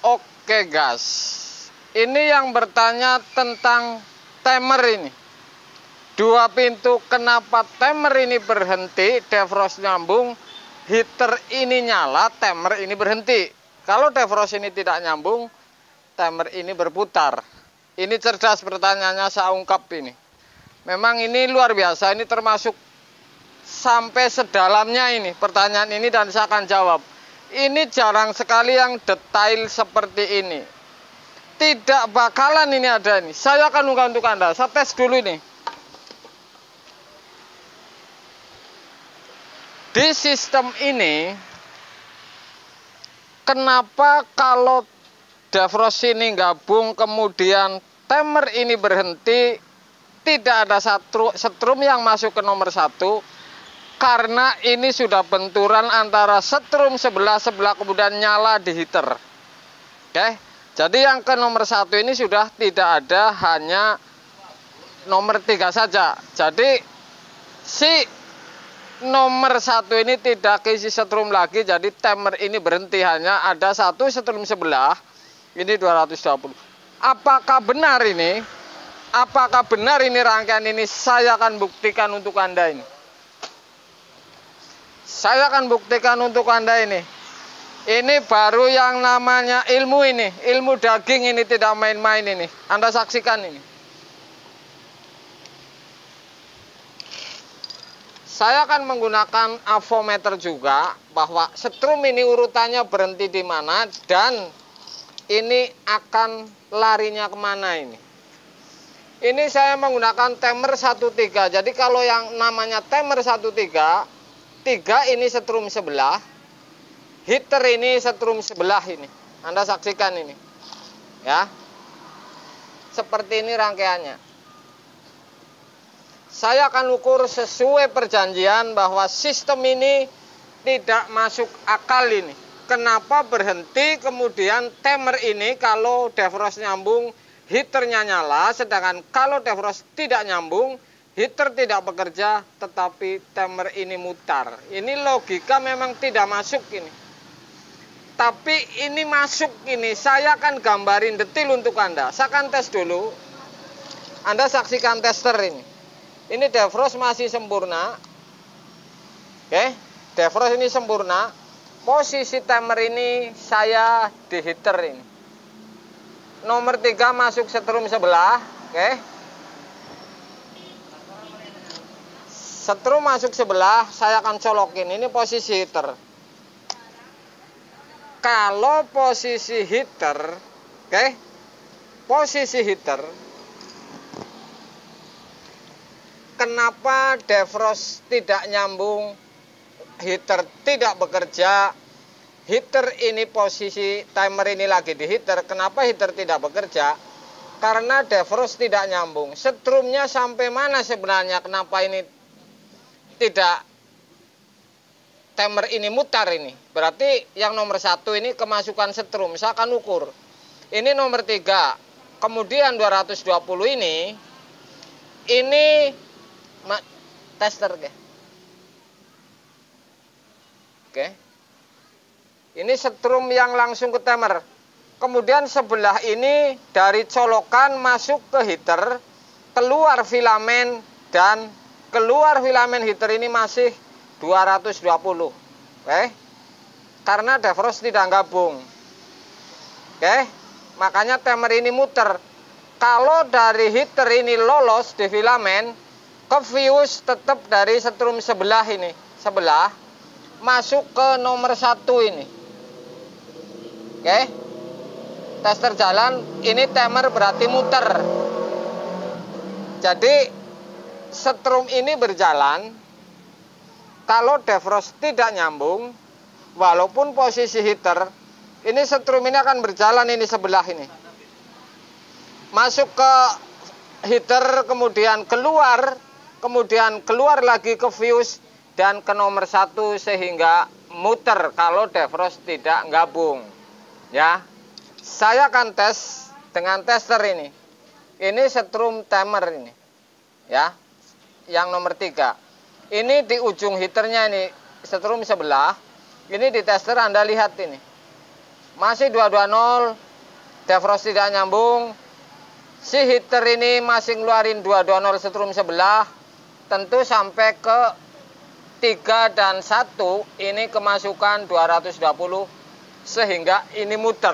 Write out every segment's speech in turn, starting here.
Oke guys, ini yang bertanya tentang timer ini. Dua pintu, kenapa timer ini berhenti, defrost nyambung, heater ini nyala, timer ini berhenti. Kalau defrost ini tidak nyambung, timer ini berputar. Ini cerdas pertanyaannya, saya ungkap ini. Memang ini luar biasa, ini termasuk sampai sedalamnya ini pertanyaan ini, dan saya akan jawab. Ini jarang sekali yang detail seperti ini. Tidak bakalan ini ada ini. Saya akan unggah untuk Anda. Saya tes dulu ini. Di sistem ini, kenapa kalau defrost ini gabung kemudian timer ini berhenti, tidak ada setrum yang masuk ke nomor 1? Karena ini sudah benturan antara setrum sebelah kemudian nyala di heater. Oke, jadi yang ke nomor 1 ini sudah tidak ada, hanya nomor 3 saja. Jadi si nomor 1 ini tidak keisi setrum lagi, jadi timer ini berhenti, hanya ada satu setrum sebelah. Ini 220. Apakah benar ini? Apakah benar ini rangkaian ini? Saya akan buktikan untuk Anda ini. Saya akan buktikan untuk Anda ini. Ini baru yang namanya ilmu ini. Ilmu daging ini, tidak main-main ini. Anda saksikan ini. Saya akan menggunakan avometer juga, bahwa setrum ini urutannya berhenti di mana dan ini akan larinya kemana ini. Ini saya menggunakan timer 13. Jadi kalau yang namanya timer 13, 3 ini setrum sebelah, heater ini setrum sebelah ini. Anda saksikan ini. Ya. Seperti ini rangkaiannya. Saya akan ukur sesuai perjanjian bahwa sistem ini tidak masuk akal ini. Kenapa berhenti kemudian timer ini kalau defrost nyambung, heaternya nyala, sedangkan kalau defrost tidak nyambung, heater tidak bekerja, tetapi timer ini mutar. Ini logika memang tidak masuk ini. Tapi ini masuk ini. Saya akan gambarin detail untuk Anda. Saya akan tes dulu. Anda saksikan tester ini. Ini defrost masih sempurna. Oke, defrost ini sempurna. Posisi timer ini saya di heater ini. Nomor 3 masuk setrum sebelah. Oke. Setrum masuk sebelah, saya akan colokin. Ini posisi heater. Kalau posisi heater, oke, posisi heater, kenapa defrost tidak nyambung, heater tidak bekerja, heater ini posisi timer ini lagi di heater, kenapa heater tidak bekerja? Karena defrost tidak nyambung. Setrumnya sampai mana sebenarnya, kenapa ini tidak, timer ini mutar ini. Berarti yang nomor 1 ini kemasukan setrum. Saya akan ukur. Ini nomor 3. Kemudian 220 ini tester ke. Oke. Ini setrum yang langsung ke timer. Kemudian sebelah ini dari colokan masuk ke heater, keluar filamen, dan keluar filamen heater ini masih 220. Oke. Karena defrost tidak gabung. Oke. Makanya timer ini muter. Kalau dari heater ini lolos di filamen, ke fuse tetap dari setrum sebelah ini. Sebelah masuk ke nomor 1 ini. Oke. Tester jalan, ini timer berarti muter. Jadi setrum ini berjalan. Kalau defrost tidak nyambung, walaupun posisi heater, ini setrum ini akan berjalan ini sebelah ini. Masuk ke heater, kemudian keluar lagi ke fuse dan ke nomor 1 sehingga muter kalau defrost tidak gabung. Ya. Saya akan tes dengan tester ini. Ini setrum timer ini. Ya. Yang nomor 3. Ini di ujung heaternya ini setrum sebelah. Ini di tester Anda lihat ini. masih 220, defrost tidak nyambung. Si heater ini masih ngeluarin 220 setrum sebelah, tentu sampai ke 3 dan 1 ini kemasukan 220 sehingga ini muter.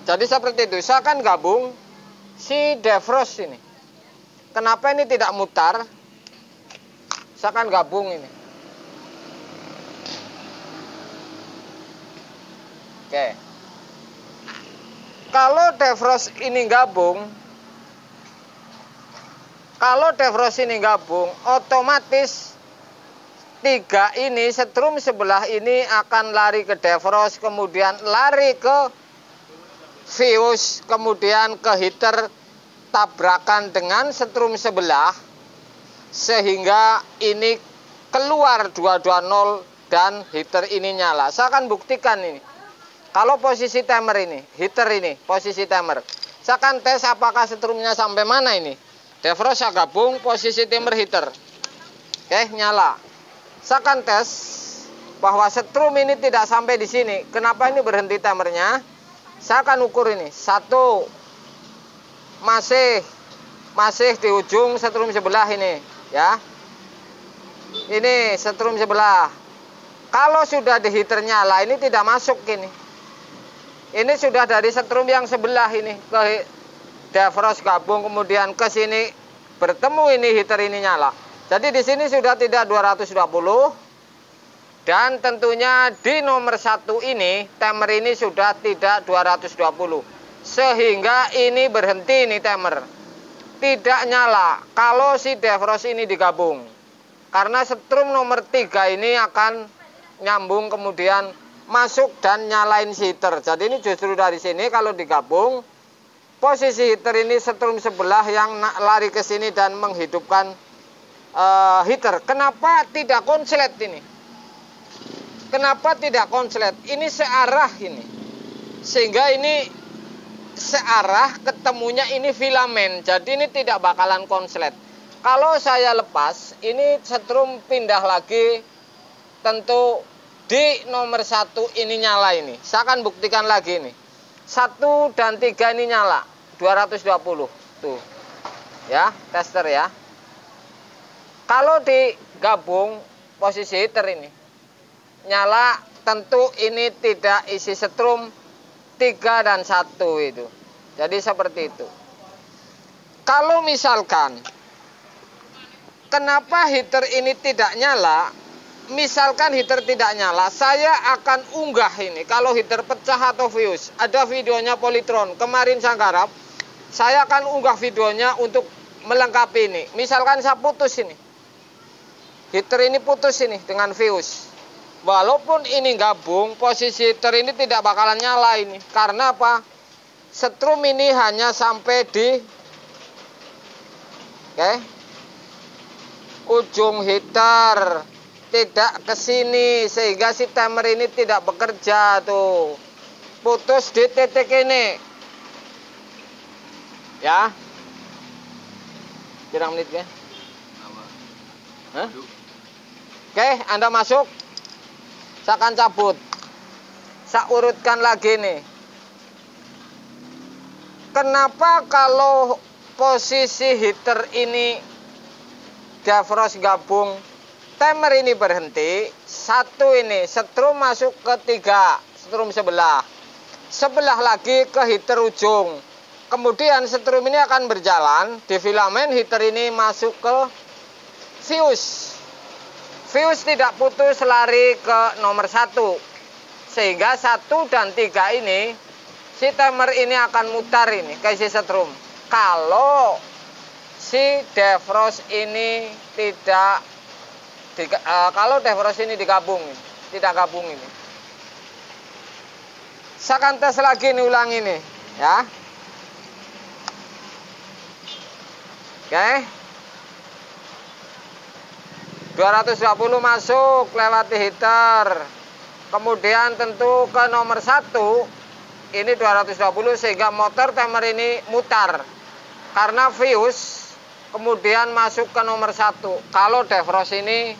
Jadi seperti itu. Saya akan gabung si defrost ini. Kenapa ini tidak mutar? Saya akan gabung ini. Oke. Kalau defrost ini gabung, otomatis 3 ini setrum sebelah ini akan lari ke defrost, kemudian lari ke fuse, kemudian ke heater, tabrakan dengan setrum sebelah, sehingga ini keluar 220 dan heater ini nyala. Saya akan buktikan ini. Kalau posisi timer ini, heater ini, posisi timer. Saya akan tes apakah setrumnya sampai mana ini. Defrost saya gabung, posisi timer heater. Oke, nyala. Saya akan tes bahwa setrum ini tidak sampai di sini. Kenapa ini berhenti timernya? Saya akan ukur ini. 1 masih di ujung setrum sebelah ini, ya. Ini setrum sebelah. Kalau sudah di heater nyala, ini tidak masuk ini. Ini sudah dari setrum yang sebelah ini ke defrost gabung, kemudian ke sini bertemu ini heater ini nyala. Jadi di sini sudah tidak 220 dan tentunya di nomor 1 ini timer ini sudah tidak 220 sehingga ini berhenti ini timer. Tidak nyala kalau si defrost ini digabung. Karena setrum nomor 3 ini akan nyambung kemudian masuk dan nyalain si heater. Jadi ini justru dari sini kalau digabung, posisi heater ini setrum sebelah yang lari ke sini dan menghidupkan heater. Kenapa tidak konslet ini? Kenapa tidak konslet? Ini searah ini. Sehingga ini searah, ketemunya ini filamen. Jadi ini tidak bakalan konslet. Kalau saya lepas, ini setrum pindah lagi, tentu di nomor 1 ini nyala ini. Saya akan buktikan lagi ini. 1 dan 3 ini nyala. 220. Tuh. Ya, tester ya. Kalau digabung posisi heater ini nyala, tentu ini tidak isi setrum 3 dan 1 itu. Jadi seperti itu. Kalau misalkan kenapa heater ini tidak nyala? Misalkan heater tidak nyala, saya akan unggah ini. Kalau heater pecah atau fuse, ada videonya Polytron. Kemarin saya garap, saya akan unggah videonya untuk melengkapi ini. Misalkan saya putus ini, heater ini putus ini dengan fuse. Walaupun ini gabung, posisi heater ini tidak bakalan nyala ini. Karena apa? Setrum ini hanya sampai di ujung heater, tidak ke sini, sehingga si timer ini tidak bekerja tuh. Putus di titik ini. Ya. Berapa menit ya? Hah? Oke, Anda masuk. Saya akan cabut. Saya urutkan lagi nih. Kenapa kalau posisi heater ini defrost gabung, timer ini berhenti, 1 ini setrum masuk ke 3 setrum sebelah lagi ke heater ujung, kemudian setrum ini akan berjalan di filamen, heater ini masuk ke fuse tidak putus, lari ke nomor 1, sehingga 1 dan 3 ini si timer ini akan mutar ini ke isi setrum. Kalau si defrost ini tidak kalau defrost ini digabung, tidak gabung ini. Saya akan tes lagi nih, ulang ini, ya. Oke. 220 masuk lewati heater. Kemudian tentu ke nomor 1 ini 220 sehingga motor timer ini mutar. Karena fuse kemudian masuk ke nomor 1. Kalau defrost ini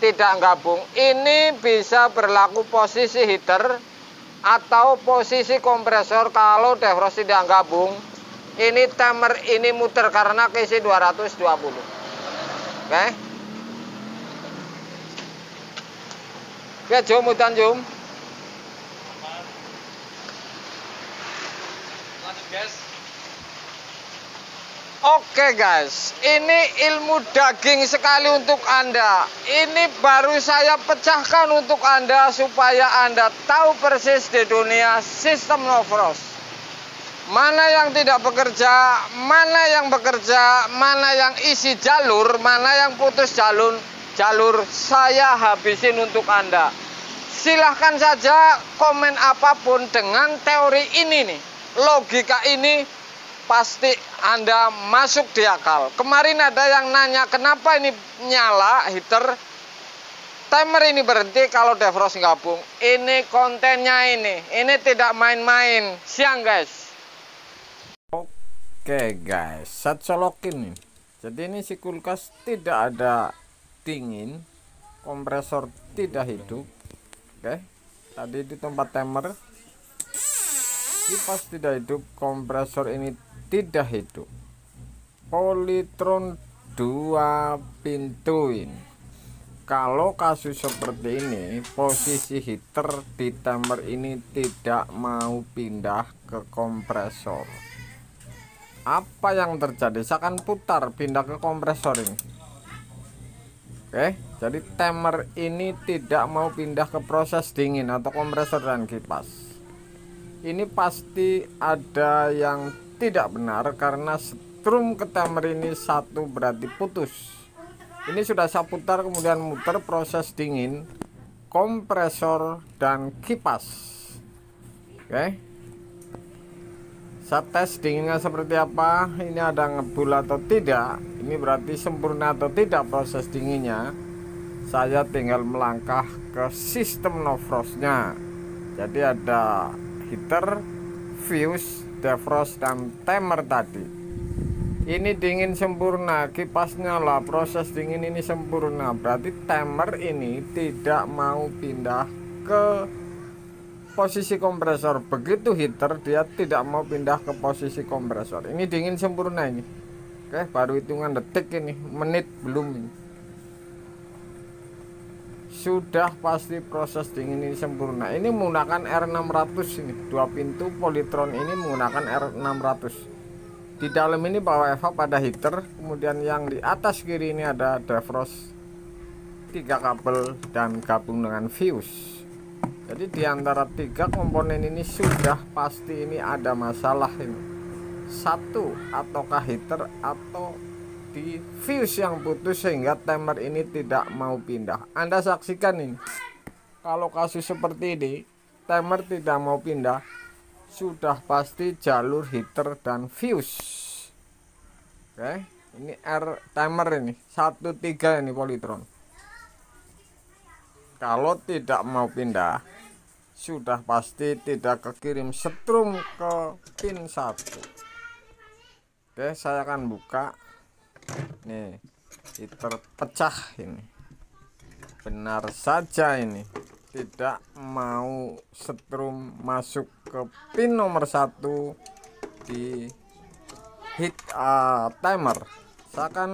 tidak gabung, ini bisa berlaku posisi heater atau posisi kompresor kalau defrost tidak gabung, ini timer ini muter karena keisi 220. Oke. Oke, Jom, mutan Jom. Lanjut guys. Oke guys, ini ilmu daging sekali untuk Anda. Ini baru saya pecahkan untuk Anda supaya Anda tahu persis di dunia sistem no frost. Mana yang tidak bekerja, mana yang bekerja, mana yang isi jalur, mana yang putus jalur saya habisin untuk Anda. Silahkan saja komen apapun dengan teori ini nih. Logika ini pasti Anda masuk di akal. Kemarin ada yang nanya kenapa ini nyala heater, timer ini berhenti kalau defrost gabung. Ini kontennya ini tidak main-main. Siang guys. Oke guys, saya colokin nih. Jadi ini si kulkas tidak ada dingin, kompresor tidak hidup. Oke, tadi di tempat timer, kipas tidak hidup, kompresor ini tidak hidup. Polytron 2 pintu ini. Kalau kasus seperti ini, posisi heater di timer ini tidak mau pindah ke kompresor. Apa yang terjadi? Saya akan putar pindah ke kompresor ini. Oke, jadi timer ini tidak mau pindah ke proses dingin atau kompresor dan kipas. Ini pasti ada yang tidak benar karena strum ke timer ini satu berarti putus. Ini sudah saya putar kemudian muter proses dingin, kompresor dan kipas. Oke, saya tes dinginnya seperti apa. Ini ada ngebul atau tidak. Ini berarti sempurna atau tidak proses dinginnya. Saya tinggal melangkah ke sistem no frostnya. Jadi ada heater, fuse, defrost dan timer tadi. Ini dingin sempurna, kipasnya lah, proses dingin ini sempurna. Berarti timer ini tidak mau pindah ke posisi kompresor. Begitu heater dia tidak mau pindah ke posisi kompresor. Ini dingin sempurna ini. Oke, baru hitungan detik ini, menit belum ini. Sudah pasti proses dingin ini sempurna. Ini menggunakan R600 ini, 2 pintu Polytron ini menggunakan R600. Di dalam ini bawah evap ada heater, kemudian yang di atas kiri ini ada defrost, 3 kabel dan gabung dengan fuse. Jadi di antara 3 komponen ini sudah pasti ini ada masalah ini. Satu, ataukah heater atau di fuse yang putus sehingga timer ini tidak mau pindah. Anda saksikan ini, kalau kasus seperti ini timer tidak mau pindah, sudah pasti jalur heater dan fuse. Oke, ini R timer ini 13 ini Polytron. Kalau tidak mau pindah, sudah pasti tidak kekirim setrum ke pin 1. Oke, saya akan buka. Nih, heater pecah ini. Benar saja ini tidak mau setrum masuk ke pin nomor 1 di timer. Saya akan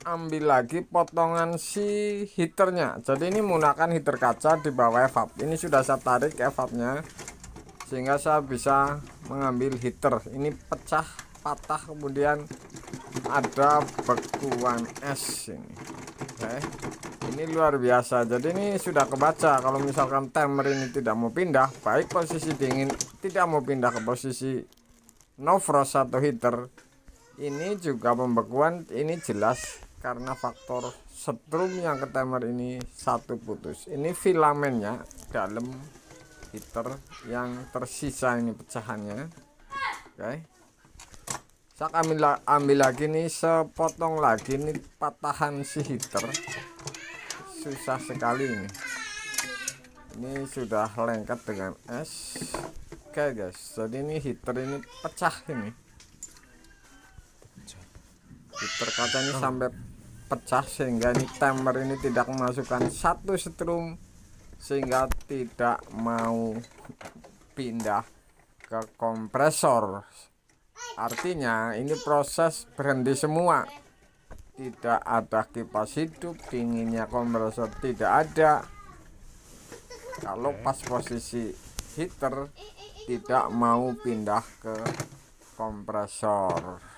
ambil lagi potongan si heaternya. Jadi ini menggunakan heater kaca di bawah evap. Ini sudah saya tarik evapnya sehingga saya bisa mengambil heater. Ini pecah, patah, kemudian ada bekuan es ini. Oke, ini luar biasa. Jadi ini sudah kebaca kalau misalkan timer ini tidak mau pindah, baik posisi dingin tidak mau pindah ke posisi no frost atau heater, ini juga pembekuan. Ini jelas karena faktor setrum yang ke timer ini satu putus. Ini filamennya dalam heater yang tersisa ini pecahannya. Oke, saya ambil lagi nih, sepotong lagi nih patahan si heater. Susah sekali ini. Ini sudah lengket dengan es. Oke guys, jadi ini heater ini pecah ini. Heater kaca ini sampai pecah sehingga ini timer ini tidak memasukkan satu setrum, sehingga tidak mau pindah ke kompresor. Artinya ini proses berhenti semua. Tidak ada kipas hidup, dinginnya kompresor tidak ada. Kalau pas posisi heater tidak mau pindah ke kompresor.